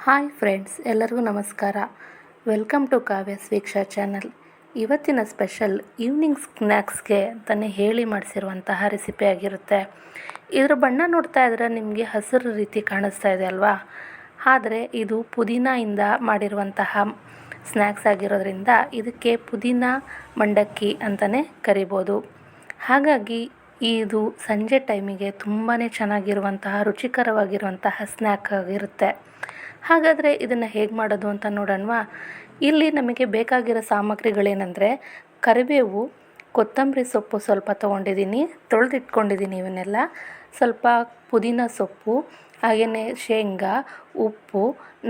Hi friends, ಎಲ್ಲರಿಗೂ ನಮಸ್ಕಾರ. Welcome to Kavya's Veeksha channel. ಇವತ್ತಿನ ಸ್ಪೆಷಲ್ ಈವ್ನಿಂಗ್ ಸ್ನ್ಯಾಕ್ಸ್ಗೆ ಅಂತಲೇ ಹೇಳಿ ಮಾಡಿಸಿರುವಂತಹ ರೆಸಿಪಿ ಆಗಿರುತ್ತೆ. ಇದರ ಬಣ್ಣ ನೋಡ್ತಾ ಇದ್ರೆ ನಿಮಗೆ ಹಸಿರು ರೀತಿ ಕಾಣಿಸ್ತಾ ಇದೆ ಅಲ್ವಾ? ಆದರೆ ಇದು ಪುದೀನಾಯಿಂದ ಮಾಡಿರುವಂತಹ ಸ್ನ್ಯಾಕ್ಸ್ ಆಗಿರೋದ್ರಿಂದ ಇದಕ್ಕೆ ಪುದೀನ ಮಂಡಕ್ಕಿ ಅಂತಲೇ ಕರಿಬೋದು. ಹಾಗಾಗಿ ಇದು ಸಂಜೆ ಟೈಮಿಗೆ ತುಂಬಾ ಚೆನ್ನಾಗಿರುವಂತಹ ರುಚಿಕರವಾಗಿರುವಂತಹ ಸ್ನ್ಯಾಕ್ ಆಗಿರುತ್ತೆ. ಹಾಗಾದರೆ ಇದನ್ನು ಹೇಗೆ ಮಾಡೋದು ಅಂತ ನೋಡೋಣವಾ? ಇಲ್ಲಿ ನಮಗೆ ಬೇಕಾಗಿರೋ ಸಾಮಗ್ರಿಗಳೇನೆಂದರೆ ಕರಿಬೇವು, ಕೊತ್ತಂಬರಿ ಸೊಪ್ಪು ಸ್ವಲ್ಪ ತೊಗೊಂಡಿದ್ದೀನಿ, ತೊಳೆದಿಟ್ಕೊಂಡಿದ್ದೀನಿ ಇವನ್ನೆಲ್ಲ, ಸ್ವಲ್ಪ ಪುದೀನ ಸೊಪ್ಪು, ಹಾಗೆಯೇ ಶೇಂಗಾ, ಉಪ್ಪು,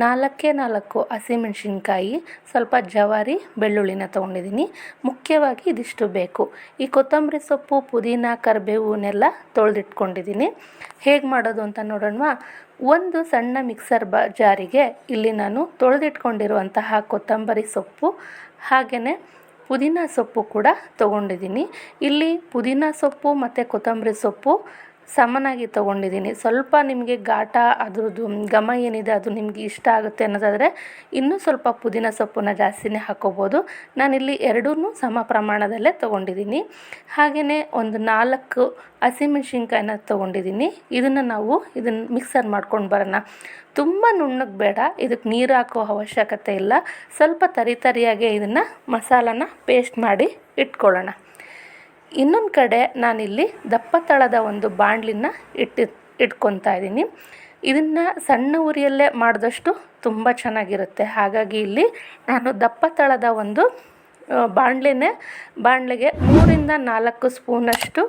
4 ಹಸಿಮೆಣಸಿನ್ಕಾಯಿ, ಸ್ವಲ್ಪ ಜವಾರಿ ಬೆಳ್ಳುಳ್ಳಿನ ತೊಗೊಂಡಿದ್ದೀನಿ. ಮುಖ್ಯವಾಗಿ ಇದಿಷ್ಟು ಬೇಕು. ಈ ಕೊತ್ತಂಬರಿ ಸೊಪ್ಪು, ಪುದೀನ, ಕರಿಬೇವನ್ನೆಲ್ಲ ತೊಳೆದಿಟ್ಕೊಂಡಿದ್ದೀನಿ. ಹೇಗೆ ಮಾಡೋದು ಅಂತ ನೋಡೋಣವಾ? ಒಂದು ಸಣ್ಣ ಮಿಕ್ಸರ್ ಜಾರಿಗೆ ಇಲ್ಲಿ ನಾನು ತೊಳೆದಿಟ್ಕೊಂಡಿರುವಂತಹ ಕೊತ್ತಂಬರಿ ಸೊಪ್ಪು ಹಾಗೆಯೇ ಪುದೀನ ಸೊಪ್ಪು ಕೂಡ ತೊಗೊಂಡಿದ್ದೀನಿ. ಇಲ್ಲಿ ಪುದೀನ ಸೊಪ್ಪು ಮತ್ತು ಕೊತ್ತಂಬರಿ ಸೊಪ್ಪು ಸಮನಾಗಿ ತೊಗೊಂಡಿದ್ದೀನಿ. ಸ್ವಲ್ಪ ನಿಮಗೆ ಘಾಟ ಅದ್ರದ್ದು ಘಮ ಏನಿದೆ ಅದು ನಿಮಗೆ ಇಷ್ಟ ಆಗುತ್ತೆ ಅನ್ನೋದಾದರೆ ಇನ್ನೂ ಸ್ವಲ್ಪ ಪುದೀನ ಸೊಪ್ಪನ್ನು ಜಾಸ್ತಿನೇ ಹಾಕ್ಕೋಬೋದು. ನಾನಿಲ್ಲಿ ಎರಡೂ ಸಮ ಪ್ರಮಾಣದಲ್ಲೇ ತೊಗೊಂಡಿದ್ದೀನಿ. ಹಾಗೆಯೇ ಒಂದು 4 ಹಸಿಮೆಣ್ಸಿನ್ಕಾಯಿನ ತೊಗೊಂಡಿದ್ದೀನಿ. ಇದನ್ನು ಮಿಕ್ಸರ್ ಮಾಡ್ಕೊಂಡು ಬರೋಣ. ತುಂಬ ನುಣ್ಣಗೆ ಬೇಡ, ಇದಕ್ಕೆ ನೀರು ಹಾಕೋ ಅವಶ್ಯಕತೆ ಇಲ್ಲ. ಸ್ವಲ್ಪ ತರಿಯಾಗೆ ಇದನ್ನು ಮಸಾಲಾನ ಪೇಸ್ಟ್ ಮಾಡಿ ಇಟ್ಕೊಳ್ಳೋಣ. ಇನ್ನೊಂದು ಕಡೆ ನಾನಿಲ್ಲಿ ದಪ್ಪ ತಳದ ಒಂದು ಬಾಣಲಿನ ಇಟ್ಕೊತಾ ಇದ್ದೀನಿ. ಇದನ್ನು ಸಣ್ಣ ಉರಿಯಲ್ಲೇ ಮಾಡಿದಷ್ಟು ತುಂಬ ಚೆನ್ನಾಗಿರುತ್ತೆ. ಹಾಗಾಗಿ ಇಲ್ಲಿ ನಾನು ದಪ್ಪ ತಳದ ಒಂದು ಬಾಣಲೆಗೆ 3-4 ಸ್ಪೂನಷ್ಟು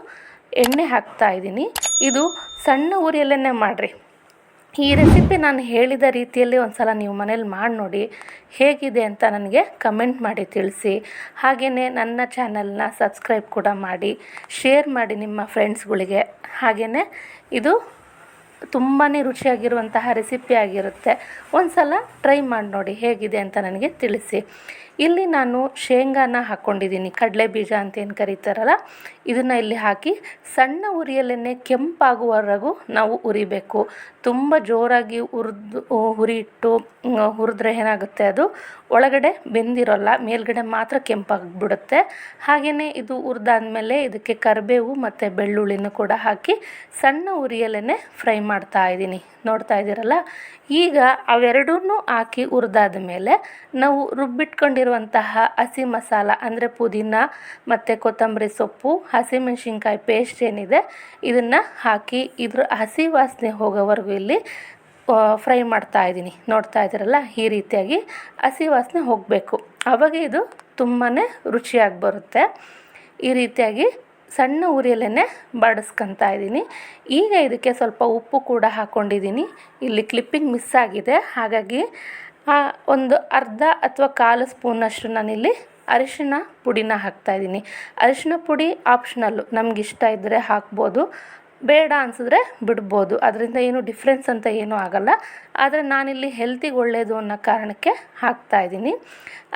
ಎಣ್ಣೆ ಹಾಕ್ತಾಯಿದ್ದೀನಿ. ಇದು ಸಣ್ಣ ಉರಿಯಲ್ಲೇ ಮಾಡಿರಿ. ಈ ರೆಸಿಪಿ ನಾನು ಹೇಳಿದ ರೀತಿಯಲ್ಲಿ ಒಂದು ಸಲ ನೀವು ಮನೇಲಿ ಮಾಡಿ ನೋಡಿ, ಹೇಗಿದೆ ಅಂತ ನನಗೆ ಕಮೆಂಟ್ ಮಾಡಿ ತಿಳಿಸಿ. ಹಾಗೆಯೇ ನನ್ನ ಚಾನಲ್ನ ಸಬ್ಸ್ಕ್ರೈಬ್ ಕೂಡ ಮಾಡಿ, ಶೇರ್ ಮಾಡಿ ನಿಮ್ಮ ಫ್ರೆಂಡ್ಸ್ಗಳಿಗೆ. ಹಾಗೆಯೇ ಇದು ತುಂಬಾ ರುಚಿಯಾಗಿರುವಂತಹ ರೆಸಿಪಿ ಆಗಿರುತ್ತೆ. ಒಂದು ಸಲ ಟ್ರೈ ಮಾಡಿ ನೋಡಿ, ಹೇಗಿದೆ ಅಂತ ನನಗೆ ತಿಳಿಸಿ. ಇಲ್ಲಿ ನಾನು ಶೇಂಗಾನ ಹಾಕ್ಕೊಂಡಿದ್ದೀನಿ, ಕಡಲೆ ಬೀಜ ಅಂತ ಏನು ಕರೀತಾರಲ್ಲ, ಇದನ್ನು ಇಲ್ಲಿ ಹಾಕಿ ಸಣ್ಣ ಉರಿಯಲ್ಲೇ ಕೆಂಪಾಗುವವರೆಗೂ ನಾವು ಉರಿಬೇಕು. ತುಂಬ ಜೋರಾಗಿ ಉರಿ ಇಟ್ಟು ಹುರಿದ್ರೆ ಏನಾಗುತ್ತೆ, ಅದು ಒಳಗಡೆ ಬೆಂದಿರೋಲ್ಲ, ಮೇಲ್ಗಡೆ ಮಾತ್ರ ಕೆಂಪಾಗಿಬಿಡುತ್ತೆ. ಹಾಗೆಯೇ ಇದು ಹುರಿದಾದ್ಮೇಲೆ ಇದಕ್ಕೆ ಕರಿಬೇವು ಮತ್ತು ಬೆಳ್ಳುಳ್ಳಿನೂ ಕೂಡ ಹಾಕಿ ಸಣ್ಣ ಉರಿಯಲ್ಲೇ ಫ್ರೈ ಮಾಡ್ತಾ ಇದ್ದೀನಿ. ನೋಡ್ತಾ ಇದ್ದೀರಲ್ಲ, ಈಗ ಅವೆರಡೂ ಹಾಕಿ ಹುರಿದಾದ ಮೇಲೆ ನಾವು ರುಬ್ಬಿಟ್ಕೊಂಡಿರುವಂತಹ ಹಸಿ ಮಸಾಲ ಅಂದರೆ ಪುದೀನ ಮತ್ತು ಕೊತ್ತಂಬರಿ ಸೊಪ್ಪು, ಹಸಿಮೆಣ್ಸಿನ್ಕಾಯಿ ಪೇಸ್ಟ್ ಏನಿದೆ ಇದನ್ನು ಹಾಕಿ ಇದ್ರ ಹಸಿ ವಾಸನೆ ಹೋಗೋವರೆಗೂ ಇಲ್ಲಿ ಫ್ರೈ ಮಾಡ್ತಾ ಇದ್ದೀನಿ. ನೋಡ್ತಾ ಇದ್ದೀರಲ್ಲ, ಈ ರೀತಿಯಾಗಿ ಹಸಿ ವಾಸನೆ ಹೋಗಬೇಕು. ಆವಾಗ ಇದು ತುಂಬಾ ರುಚಿಯಾಗಿ ಬರುತ್ತೆ. ಈ ರೀತಿಯಾಗಿ ಸಣ್ಣ ಉರಿಯಲ್ಲೇ ಬಾಡಿಸ್ಕೊತಾ ಇದ್ದೀನಿ. ಈಗ ಇದಕ್ಕೆ ಸ್ವಲ್ಪ ಉಪ್ಪು ಕೂಡ ಹಾಕ್ಕೊಂಡಿದ್ದೀನಿ. ಇಲ್ಲಿ ಕ್ಲಿಪ್ಪಿಂಗ್ ಮಿಸ್ ಆಗಿದೆ, ಹಾಗಾಗಿ ಒಂದು ಅರ್ಧ ಅಥವಾ 1/4 ಸ್ಪೂನಷ್ಟು ನಾನಿಲ್ಲಿ ಅರಿಶಿಣ ಪುಡಿನ ಹಾಕ್ತಾಯಿದ್ದೀನಿ. ಅರಿಶಿಣ ಪುಡಿ ಆಪ್ಷನಲ್ಲು, ನಮಗಿಷ್ಟ ಇದ್ದರೆ ಹಾಕ್ಬೋದು, ಬೇಡ ಅನಿಸಿದ್ರೆ ಬಿಡ್ಬೋದು. ಅದರಿಂದ ಏನು ಡಿಫ್ರೆನ್ಸ್ ಅಂತ ಏನೂ ಆಗೋಲ್ಲ. ಆದರೆ ನಾನಿಲ್ಲಿ ಹೆಲ್ತಿಗೆ ಒಳ್ಳೆಯದು ಅನ್ನೋ ಕಾರಣಕ್ಕೆ ಹಾಕ್ತಾಯಿದ್ದೀನಿ.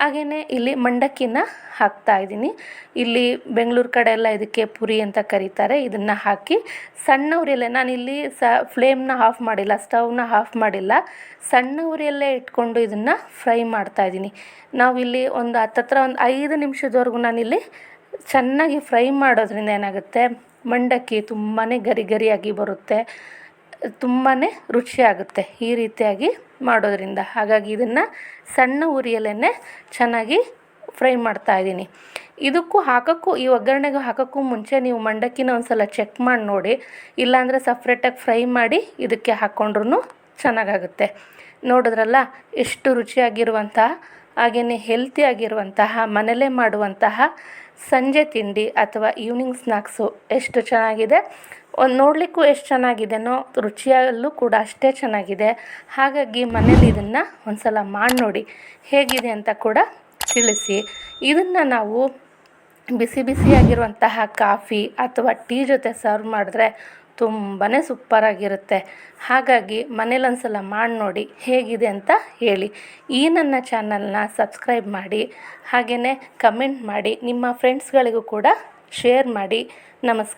ಹಾಗೆಯೇ ಇಲ್ಲಿ ಮಂಡಕ್ಕಿನ ಹಾಕ್ತಾಯಿದ್ದೀನಿ. ಇಲ್ಲಿ ಬೆಂಗಳೂರು ಕಡೆ ಎಲ್ಲ ಇದಕ್ಕೆ ಪುರಿ ಅಂತ ಕರೀತಾರೆ. ಇದನ್ನು ಹಾಕಿ ಸಣ್ಣ ಉರಿಯಲ್ಲೇ, ನಾನಿಲ್ಲಿ ಫ್ಲೇಮ್ನ ಆಫ್ ಮಾಡಿಲ್ಲ, ಸ್ಟವ್ನ ಆಫ್ ಮಾಡಿಲ್ಲ, ಸಣ್ಣ ಉರಿಯಲ್ಲೇ ಇಟ್ಕೊಂಡು ಇದನ್ನು ಫ್ರೈ ಮಾಡ್ತಾಯಿದ್ದೀನಿ. ನಾವಿಲ್ಲಿ ಒಂದು 5 ನಿಮಿಷದವರೆಗೂ ನಾನಿಲ್ಲಿ ಚೆನ್ನಾಗಿ ಫ್ರೈ ಮಾಡೋದ್ರಿಂದ ಏನಾಗುತ್ತೆ, ಮಂಡಕ್ಕಿ ತುಂಬಾ ಗರಿಯಾಗಿ ಬರುತ್ತೆ, ತುಂಬಾ ರುಚಿಯಾಗುತ್ತೆ ಈ ರೀತಿಯಾಗಿ ಮಾಡೋದ್ರಿಂದ. ಹಾಗಾಗಿ ಇದನ್ನು ಸಣ್ಣ ಉರಿಯಲ್ಲೇ ಚೆನ್ನಾಗಿ ಫ್ರೈ ಮಾಡ್ತಾಯಿದ್ದೀನಿ. ಈ ಒಗ್ಗರಣೆಗೆ ಹಾಕೋಕ್ಕೂ ಮುಂಚೆ ನೀವು ಮಂಡಕ್ಕಿನ ಒಂದು ಸಲ ಚೆಕ್ ಮಾಡಿ ನೋಡಿ. ಇಲ್ಲಾಂದರೆ ಸಪ್ರೇಟಾಗಿ ಫ್ರೈ ಮಾಡಿ ಇದಕ್ಕೆ ಹಾಕ್ಕೊಂಡ್ರೂ ಚೆನ್ನಾಗಾಗುತ್ತೆ. ನೋಡಿದ್ರಲ್ಲ, ಎಷ್ಟು ರುಚಿಯಾಗಿರುವಂತಹ ಹಾಗೆಯೇ ಹೆಲ್ತಿಯಾಗಿರುವಂತಹ ಮನೆಯಲ್ಲೇ ಮಾಡುವಂತಹ ಸಂಜೆ ತಿಂಡಿ ಅಥವಾ ಈವ್ನಿಂಗ್ ಸ್ನ್ಯಾಕ್ಸು ಎಷ್ಟು ಚೆನ್ನಾಗಿದೆ. ನೋಡಲಿಕ್ಕೂ ಎಷ್ಟು ಚೆನ್ನಾಗಿದೆನೋ ರುಚಿಯಲ್ಲೂ ಕೂಡ ಅಷ್ಟೇ ಚೆನ್ನಾಗಿದೆ. ಹಾಗಾಗಿ ಮನೇಲಿ ಇದನ್ನು ಒಂದು ಸಲ ಮಾಡಿ ನೋಡಿ, ಹೇಗಿದೆ ಅಂತ ಕೂಡ ತಿಳಿಸಿ. ಇದನ್ನು ನಾವು ಬಿಸಿಯಾಗಿರುವಂತಹ ಕಾಫಿ ಅಥವಾ ಟೀ ಜೊತೆ ಸರ್ವ್ ಮಾಡಿದ್ರೆ ತುಂಬಾ ಸೂಪರಾಗಿರುತ್ತೆ. ಹಾಗಾಗಿ ಮನೇಲಿ ಒಂದು ಸಲ ಮಾಡಿ ನೋಡಿ, ಹೇಗಿದೆ ಅಂತ ಹೇಳಿ. ಈ ನನ್ನ ಚಾನಲ್ನ ಸಬ್ಸ್ಕ್ರೈಬ್ ಮಾಡಿ, ಹಾಗೆಯೇ ಕಮೆಂಟ್ ಮಾಡಿ, ನಿಮ್ಮ ಫ್ರೆಂಡ್ಸ್ಗಳಿಗೂ ಕೂಡ ಶೇರ್ ಮಾಡಿ. ನಮಸ್ಕಾರ.